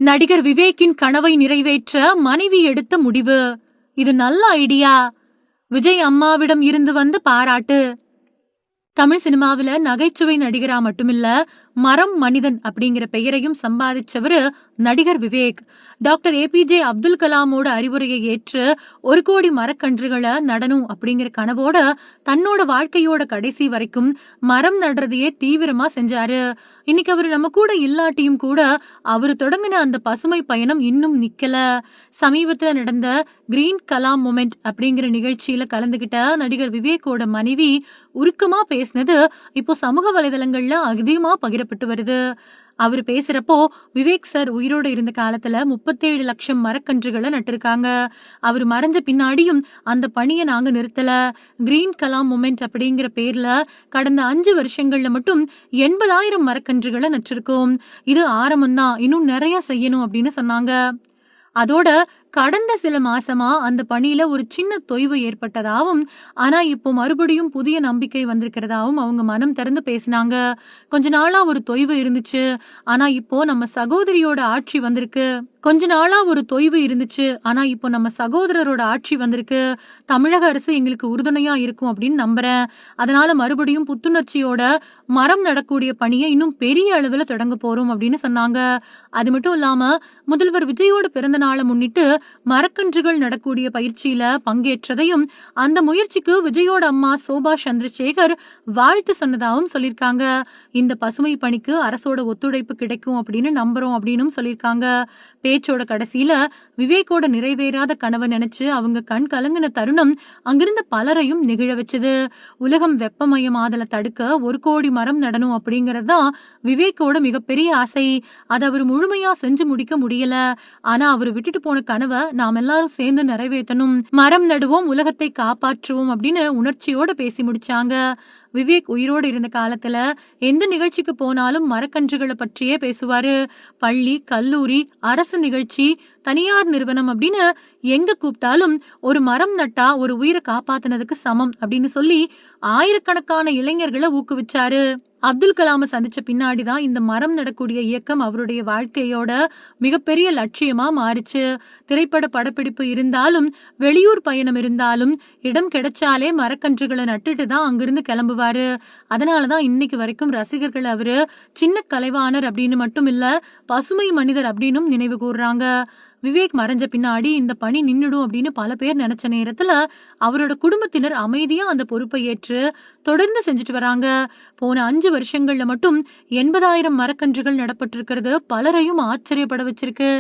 நடிகர் விவேக்கின் கனவை நிறைவேற்ற மனைவி எடுத்த முடிவு. இது நல்ல ஐடியா. விஜய் அம்மாவிடம் இருந்து வந்த பாராட்டு. தமிழ் சினிமாவில நகைச்சுவை நடிகரா மட்டுமில்ல, மரம் மனிதன் அப்படிங்கிற பெயரையும் சம்பாதிச்சவரு நடிகர் விவேக். டாக்டர் ஏபிஜே அப்துல் கலாமோட அறிவுரையை ஏற்று 1 கோடி மரக்கன்றுகளை நடணும் அப்படிங்கிற கனவோட தன்னோட வாழ்க்கையோட கடைசி வரைக்கும் மரம் நடுறதையே தீவிரமா செஞ்சாரு. இன்னைக்கு அவரு நம்ம கூட இல்லாட்டியும் கூட அவரு தொடங்கின அந்த பசுமை பயணம் இன்னும் நிக்கல. சமீபத்துல நடந்த கிரீன் கலாம் மொமெண்ட் அப்படிங்கிற நிகழ்ச்சியில கலந்துகிட்ட நடிகர் விவேக்கோட மனைவி உருக்கமா பேசினது இப்போ சமூக வலைதளங்கள்ல அதிகமா பகிரப்பட்டு வருது. அவரு பேசுறப்போ, விவேக் சார் உயிரோட இருந்த காலத்துல 37 லட்சம் மரக்கன்றுகளை நட்டிருக்காங்க. அவரு மறைஞ்ச பின்னாடியும் அந்த பணியை நாங்க நிறுத்தல. கிரீன் கலாம் மொமெண்ட் அப்படிங்கிற பேர்ல கடந்த 5 வருஷங்கள்ல மட்டும் 80,000 மரக்கன்றுகளை நட்டிருக்கோம். இது ஆரம்பம்தான், இன்னும் நிறைய செய்யணும் அப்படின்னு சொன்னாங்க. அதோட கடந்த சில மாசமா அந்த பணியில ஒரு சின்ன தொய்வு ஏற்பட்டதாவும், ஆனா இப்போ மறுபடியும் புதிய நம்பிக்கை வந்திருக்கிறதாவும் அவங்க மனம் திறந்து பேசினாங்க. கொஞ்ச நாளா ஒரு தொய்வு இருந்துச்சு, ஆனா இப்போ நம்ம சகோதரியோட ஆட்சி வந்திருக்கு. இப்போ நம்ம சகோதரரோட ஆட்சி வந்திருக்கு. தமிழக அரசு எங்களுக்கு உறுதுணையா இருக்கும் அப்படின்னு நம்புறேன். அதனால மறுபடியும் புத்துணர்ச்சியோட மரம் நடக்கூடிய பணியை இன்னும் பெரிய அளவுல தொடங்க போறோம் அப்படின்னு சொன்னாங்க. அது மட்டும் இல்லாம முதல்வர் விஜயோட பிறந்த நாளை முன்னிட்டு மரக்கன்றுகள் நடக்கூடிய பயிற்சியில பங்கேற்றதையும், அந்த முயற்சிக்கு விஜயோட அம்மா சோபா சந்திரசேகர் வாழ்த்து சொன்னதாகவும் சொல்லியிருக்காங்க. இந்த பசுமை பணிக்கு அரசோட ஒத்துழைப்பு கிடைக்கும் அப்படின்னு நம்புறோம் அப்படின்னு சொல்லியிருக்காங்க. பேச்சோட கடைசியில விவேக்கோட நிறைவேறாத கனவை நினைச்சு அவங்க கண் கலங்கின தருணம் அங்கிருந்த பலரையும் நெகிழ வச்சது. உலகம் வெப்பமயமாதலை தடுக்க 1 கோடி மரம் நடணும் அப்படிங்கறதுதான் விவேக்கோட மிகப்பெரிய ஆசை. அதை அவர் முழுமையா செஞ்சு முடிக்க முடியல. ஆனா அவர் விட்டுட்டு போன கனவை நாம் எல்லாரும் சேர்ந்து நிறைவேற்றணும். மரம் நடுவோம், உலகத்தை காப்பாற்றுவோம் அப்படின்னு உணர்ச்சியோட பேசி முடிச்சாங்க. விவேக் உயிரோடு இருந்த காலத்துல எந்த நிகழ்ச்சிக்கு போனாலும் மரக்கன்றுகளை பற்றியே பேசுவாரு. பள்ளி, கல்லூரி, அரசு நிகழ்ச்சி, தனியார் நிறுவனம் அப்படின்னு எங்க கூப்பிட்டாலும் ஒரு மரம் நட்டா ஒரு உயிரை காப்பாத்தினதுக்கு சமம் அப்படின்னு சொல்லி ஆயிரக்கணக்கான இளைஞர்களை ஊக்குவிச்சாரு. அப்துல் கலாம சந்திச்ச பின்னாடிதான் இந்த மரம் நடக்கூடிய இயக்கம் அவருடைய வாழ்க்கையோட மிகப்பெரிய லட்சியமா மாறுச்சு. திரைப்பட படப்பிடிப்பு இருந்தாலும், வெளியூர் பயணம் இருந்தாலும், இடம் கிடைச்சாலே மரக்கன்றுகளை நட்டுட்டு தான் அங்கிருந்து கிளம்புவாரு. அதனாலதான் இன்னைக்கு வரைக்கும் ரசிகர்கள் அவரு சின்ன கலைவாணர் அப்படின்னு மட்டும் இல்ல, பசுமை மனிதர் அப்படின்னும் நினைவு கூர்றாங்க. விவேக் மறைஞ்ச பின்னாடி இந்த பணி நின்னுடும் அப்படின்னு பல பேர் நினைச்ச நேரத்துல அவரோட குடும்பத்தினர் அமைதியா அந்த பொறுப்பை ஏற்று தொடர்ந்து செஞ்சுட்டு வராங்க. போன 5 வருஷங்கள்ல மட்டும் 80,000 மரக்கன்றுகள் நடப்பட்டிருக்கிறது பலரையும் ஆச்சரியப்பட வச்சிருக்கு.